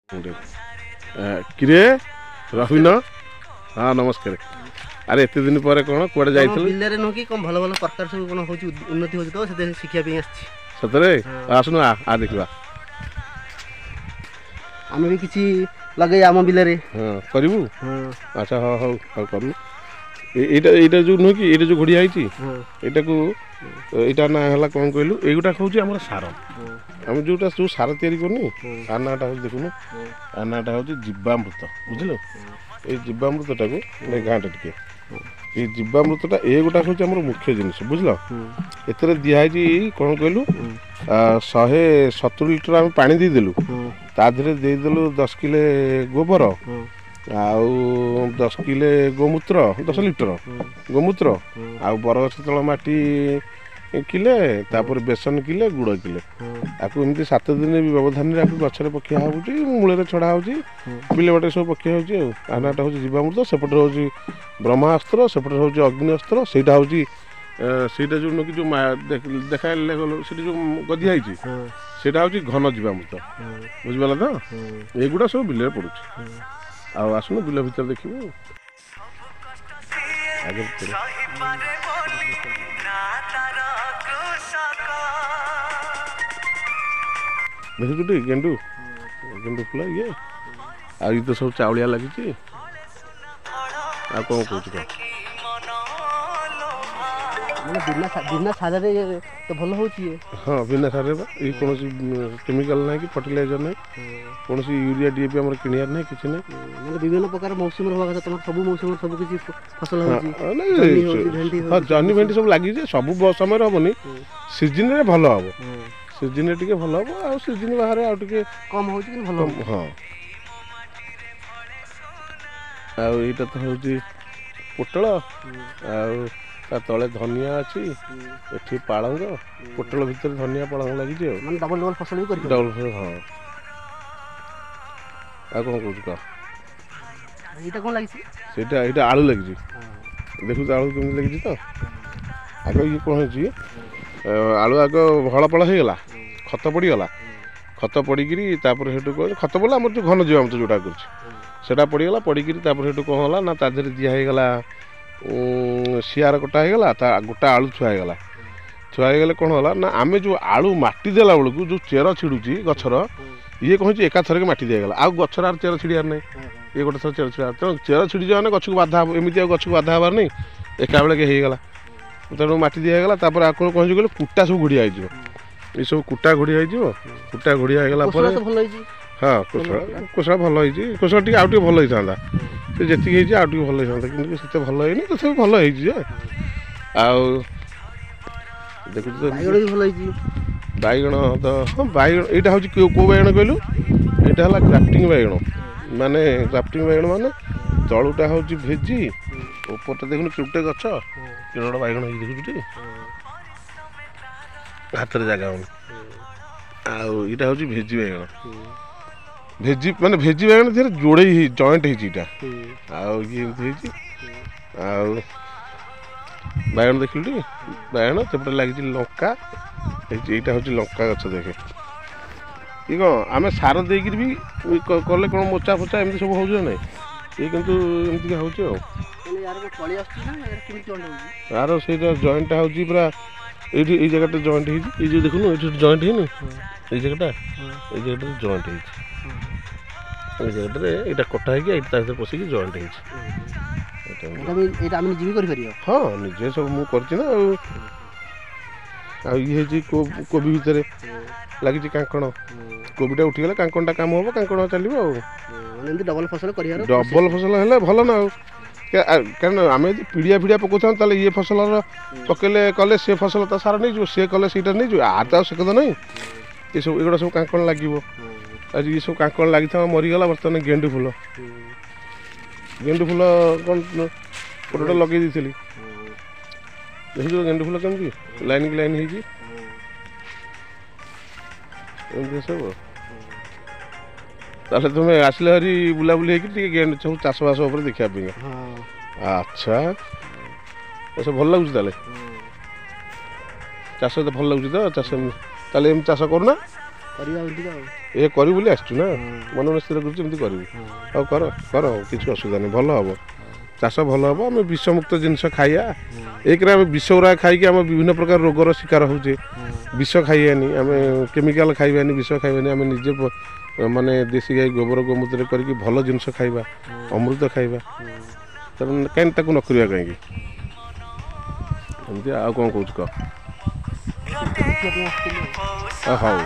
किरे रविन हाँ नमस्कार। अरे एत दिन पर कौन कुआडे जाइथिल बिल्लारे नो कि कम भलो भलो प्रकार सब कोन होची उन्नति होची तो से शिक्षा पे आछि सतरे आसनु आ देखबा आमे भी किछि लगे आम बिल्लारे हां करिवु हां अच्छा हां हां हां करू एटा एटा जो नो कि एटा जो घोड़ी आइछि एटा को एटा ना हला कोन कहलु एगुटा कहउछि हमर सार हम जोटा जो सार तयारी करनु आनाटा हो देखुनु आनाटा हो जीवामृत बुझिलो ए जीवामृतटा को ने गांटा टिके ये जीवामृतटा ए गोटा कहउछि हमर मुख्य जिनिस बुझलो एतरे दिया है जी कोन कहलु 170 लीटर हम पानी दे देलु ता धरे दे देलु 10 किलो गोबर आउ 10 किलो गोमूत्र 10 लीटर गोमूत्र आउ बरगछ तळ माटी किले तापर बेसन किले गुड़ किले आपको एमती 7 दिन व्यवधान रे आपको गछरे पकिया होउची मूले छड़ा होउची बिले बाटे सब पकिया होउची आनाटा होउची जीवामृत सेपट होउची ब्रह्मास्त्र सेपट होउची अग्निअस्त्र सेटा होउची सेटा जो नकी जो देखाइले सेटा जो गदी आइची सेटा होउची घन जीवामृत बुझबला त एगुडा सब बिले पडुची आ आसनु बिले भीतर देखिबो आगे देखु टी गेंडू गेंडू फुल ये आ तो सब चावलिया लगी आ कौन कहूँ बिना बिना सार तो भल हो हाँ बिना सार ये कौन केमिकल ना कि फर्टिलाइजर ना कौन यूरिया डीएपी आम कि ना कि मतलब विभिन्न प्रकार मौसम रहा तुम सब मौसम सब किसी फसल हाँ जन्नी भेंडी सब लगी सब समय हेनी सीजन रे भल हम सीजन रे भल हम आ सीजन बाहर आ कम हो हाँ आईटा तो हूँ पोटल आ तले धनिया अच्छी एठी पालंग पोटल भितर धनिया पालंग लगी माने डबल डबल फसल भी कर डबल फसल हाँ आ कौन कहूँ कह एटा कौन लगी सेटा एटा आलू लगी देखु आलू केमती लगी तो आग ये कौन है आलू आग हल पड़ हो गला खत पड़गला खत पड़िकी खत पड़ा आम जो घन जीवामृत जोटा करटा पड़गला पड़िकी कौन है ना ता देहरे दिहला सियार कटा होगा गोटा आलू छुआगला छुआगले कौन है ना आम जो आलू मटी देला बेलू जो चेर छिड़ुची गछर ये कौन एका थरक मटी दिगला आ गछर आर चेर छिड़ार नहीं ये गोटे थर चेर छिड़ा तेणु चेर छिड़ी जाने गछ को बाधा एमती गछ को बाधा हबार नहीं एका बेले होगला तेणु मटी दिगला आपको कौन कहले कुटा सब घोड़िया हो ये सब कुटा घोड़िया हो कुटा घोड़िया होगला हाँ कोसला भल कोसला टी आउ भल होता से जी आउ भल होता कि भल है तो सब भल हो देखु बैगण तो हाँ बैगण यहाँ हूँ कौ बैगण कहलु यहाँ है ग्राफ्टिंग बैगण माने ग्राफ्टिंग बैगण माने तलुटा हूँ भेजी उपरटा देखुन केटे गछ कि बैगण देखुटी हाथ में जगह हूँ आईटा हूँ भेजी बैगण भेजी माने भेजी बैगण धीरे जोड़े जॉइंट होता बैगण देखिल टी बैगण सेपटे लगी लंका यहाँ हूँ लंका गछ देखे ये कौन आम सार देकर भी कले कौन मोचा फोचा एमती सब हो ना ये कितु एमती हूँ यार से जॉइंटा हूँ पूरा ये जगह जॉइंट ये जो देखुन ये जॉइंट है ये जगह जॉइंट ये जगह यहाँ कटा है पशिक जॉइंट हाँ निजे सब मुझे ये कोबी भितर लगी कांकण कोबीटा उठीगला कांकणटा काम हम कांकण चलो डबल फसल है भल ना कारण आम पिड़िया फिड़िया पकाता ताले ये फसल पकड़े कले से फसल तो सार नहीं सी कले सीटा नहीं आर तो सेकद नहीं ये सब एगुड़ा सब कांकण लगे ये सब कांकण लगी था मरीगला बर्तमान गेंडू फुल कौन गोटे लगे दी देखो गेंडू फुल कमी लाइन की लाइन सब ताले तुम आसले हरी बुलाबुली गेंडू सब चाषबास देखा अच्छा सब भल लगुच ताले चाष तो भल लगुच तो चाष ताले चाष करूना କରିବା ଏମିତି ଆଉ ଏ କରିବୁ ବୋଲି ଆସିଛୁ ନା ମନେ ମନେ ସ୍ଥିର କରୁଛୁ ଏମିତି କରିବୁ ଆଉ କର କର କିଛି ଅସୁବିଧା ନାହିଁ ଭଲ ହେବ ଚାଷ ଭଲ ହେବ ଆମେ ବିଷମୁକ୍ତ ଜିନିଷ ଖାଇବା ଏକରେ ଆମେ ବିଷ ଗୁଡ଼ା ଖାଇକି ଆମେ ବିଭିନ୍ନ ପ୍ରକାର ରୋଗର ଶିକାର ହେଉଛେ ବିଷ ଖାଇବାନି ଆମେ କେମିକାଲ ଖାଇବାନି ବିଷ ଖାଇବାନି ଆମେ ନିଜେ ମାନେ ଦେଶୀ ଗାଈ ଗୋବର ଗୋମୂତ୍ରରେ କରିକି ଭଲ ଜିନିଷ ଖାଇବା ଅମୃତ ଖାଇବା କାହିଁକି ତାକୁ ନ କରିବା କାହିଁକି ଏମିତି ଆଉ କ'ଣ କହୁଛୁ କହ ହଉ